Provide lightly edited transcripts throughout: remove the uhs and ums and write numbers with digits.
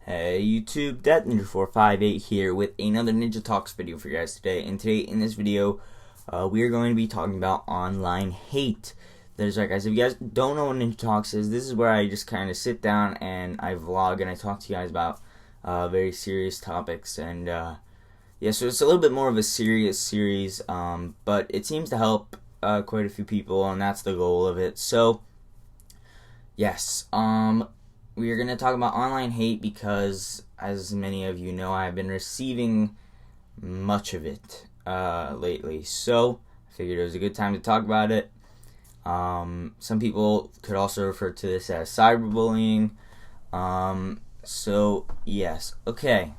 Hey YouTube, DeathNinja458 here with another Ninja Talks video for you guys today. And today in this video, we are going to be talking about online hate. That's right, guys. If you guys don't know what Ninja Talks is, this is where I just kind of sit down and I vlog and I talk to you guys about very serious topics. And yeah, so it's a little bit more of a serious series, but it seems to help quite a few people, and that's the goal of it. So yes, we are going to talk about online hate because, as many of you know, I've been receiving much of it lately. So I figured it was a good time to talk about it. Some people could also refer to this as cyberbullying. So yes, okay.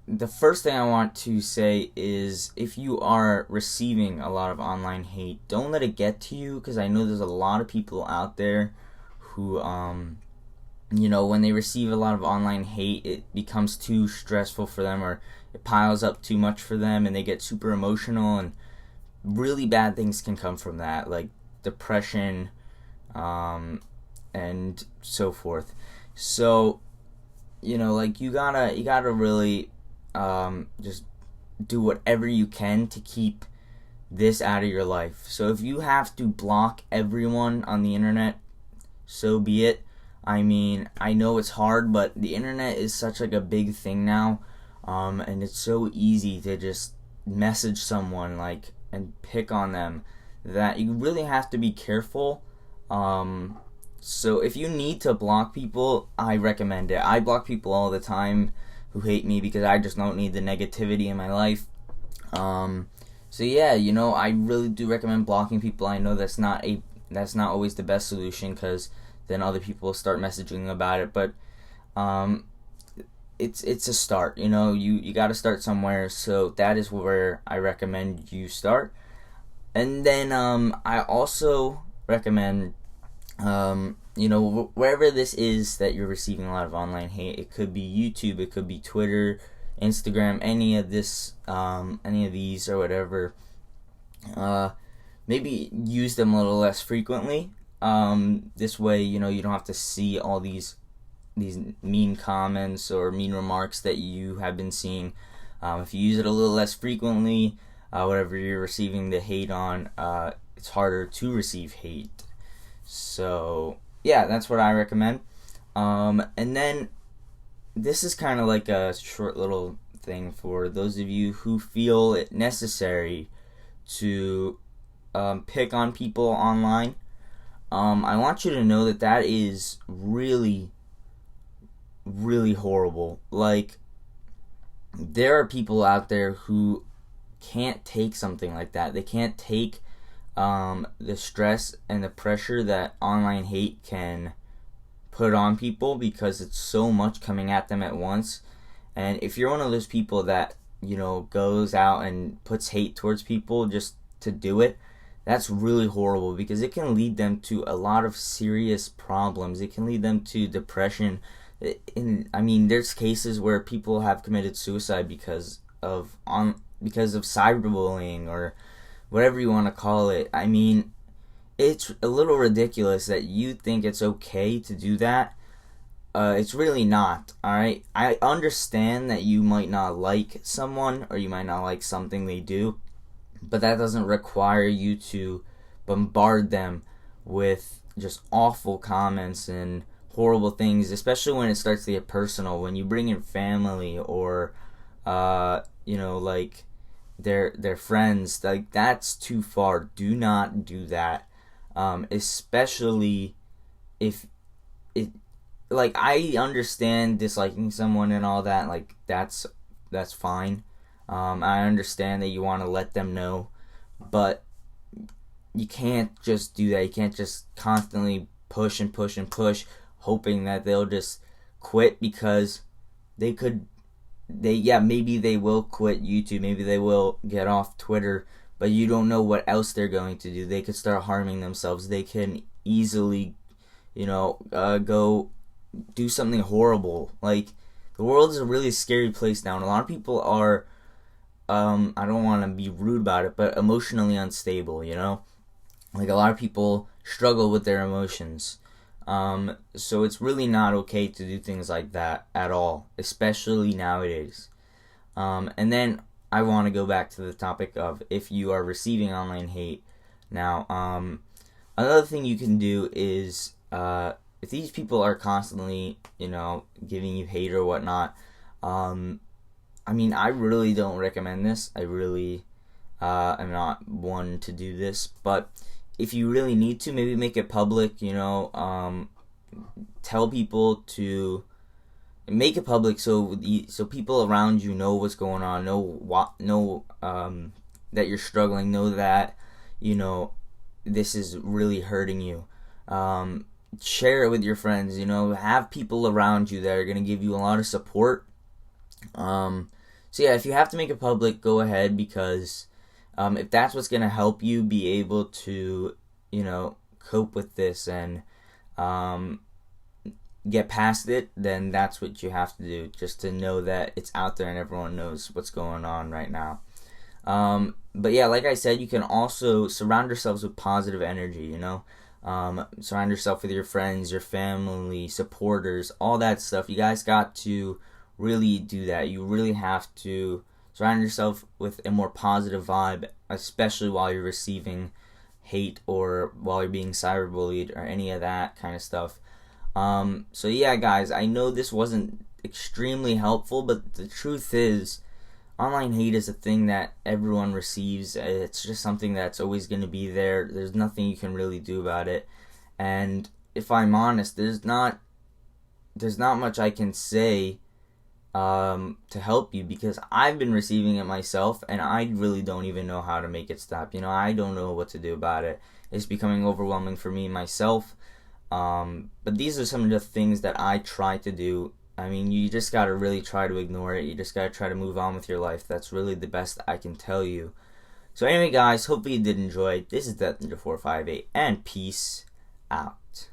The first thing I want to say is, if you are receiving a lot of online hate, don't let it get to you, because I know there's a lot of people out there who, you know, when they receive a lot of online hate, it becomes too stressful for them, or it piles up too much for them, and they get super emotional, and really bad things can come from that, like depression, and so forth. So, you know, like, you gotta really just do whatever you can to keep this out of your life. So if you have to block everyone on the internet, so be it. I mean, I know it's hard, but the internet is such like a big thing now, and it's so easy to just message someone like and pick on them, that you really have to be careful. So if you need to block people, I recommend it. I block people all the time who hate me because I just don't need the negativity in my life. So yeah, you know, I really do recommend blocking people. I know that's not always the best solution, because then other people start messaging about it, but it's a start. You know, you got to start somewhere. So that is where I recommend you start. And then I also recommend, you know, wherever this is that you're receiving a lot of online hate, it could be YouTube, it could be Twitter, Instagram, any of these or whatever, maybe use them a little less frequently. This way, you know, you don't have to see all these mean comments or mean remarks that you have been seeing. If you use it a little less frequently, whatever you're receiving the hate on, it's harder to receive hate. So yeah, that's what I recommend. And then this is kind of like a short little thing for those of you who feel it necessary to pick on people online. I want you to know that that is really, really horrible. Like, there are people out there who can't take something like that. They can't take the stress and the pressure that online hate can put on people, because it's so much coming at them at once. And if you're one of those people that, you know, goes out and puts hate towards people just to do it, that's really horrible, because it can lead them to a lot of serious problems. It can lead them to depression. I mean, there's cases where people have committed suicide because of cyberbullying, or whatever you want to call it. I mean, it's a little ridiculous that you think it's okay to do that. It's really not, alright? I understand that you might not like someone, or you might not like something they do, but that doesn't require you to bombard them with just awful comments and horrible things, especially when it starts to get personal, when you bring in family, or, you know, like, their friends. Like, that's too far. Do not do that. Especially if it, like, I understand disliking someone and all that, like, that's fine. I understand that you want to let them know, but you can't just do that. You can't just constantly push and push and push, hoping that they'll just quit, because maybe they will quit YouTube, maybe they will get off Twitter, but you don't know what else they're going to do. They could start harming themselves. They can easily, you know, go do something horrible. Like, the world is a really scary place now, and a lot of people are, I don't want to be rude about it, but emotionally unstable, you know? Like, a lot of people struggle with their emotions. So it's really not okay to do things like that at all, especially nowadays. And then I want to go back to the topic of if you are receiving online hate. Now, another thing you can do is, if these people are constantly, giving you hate or whatnot, I mean, I really don't recommend this. I really am not one to do this. But if you really need to, maybe make it public, tell people to make it public so people around you know what's going on, know that you're struggling, know that, this is really hurting you. Share it with your friends, have people around you that are going to give you a lot of support. So yeah, if you have to make it public, go ahead, because if that's what's going to help you be able to, cope with this and get past it, then that's what you have to do, just to know that it's out there and everyone knows what's going on right now. But yeah, like I said, you can also surround yourselves with positive energy, surround yourself with your friends, your family, supporters, all that stuff. You guys got to really do that. You really have to surround yourself with a more positive vibe, especially while you're receiving hate or while you're being cyberbullied or any of that kind of stuff. So yeah, guys, I know this wasn't extremely helpful, but the truth is, online hate is a thing that everyone receives. It's just something that's always going to be there. There's nothing you can really do about it. And if I'm honest, there's not much I can say to help you, because I've been receiving it myself and I really don't even know how to make it stop. I don't know what to do about it. It's becoming overwhelming for me myself. But these are some of the things that I try to do. I mean, you just gotta really try to ignore it. You just gotta try to move on with your life. That's really the best I can tell you. So anyway, guys, hopefully you did enjoy. This is DeathNinja458, and peace out.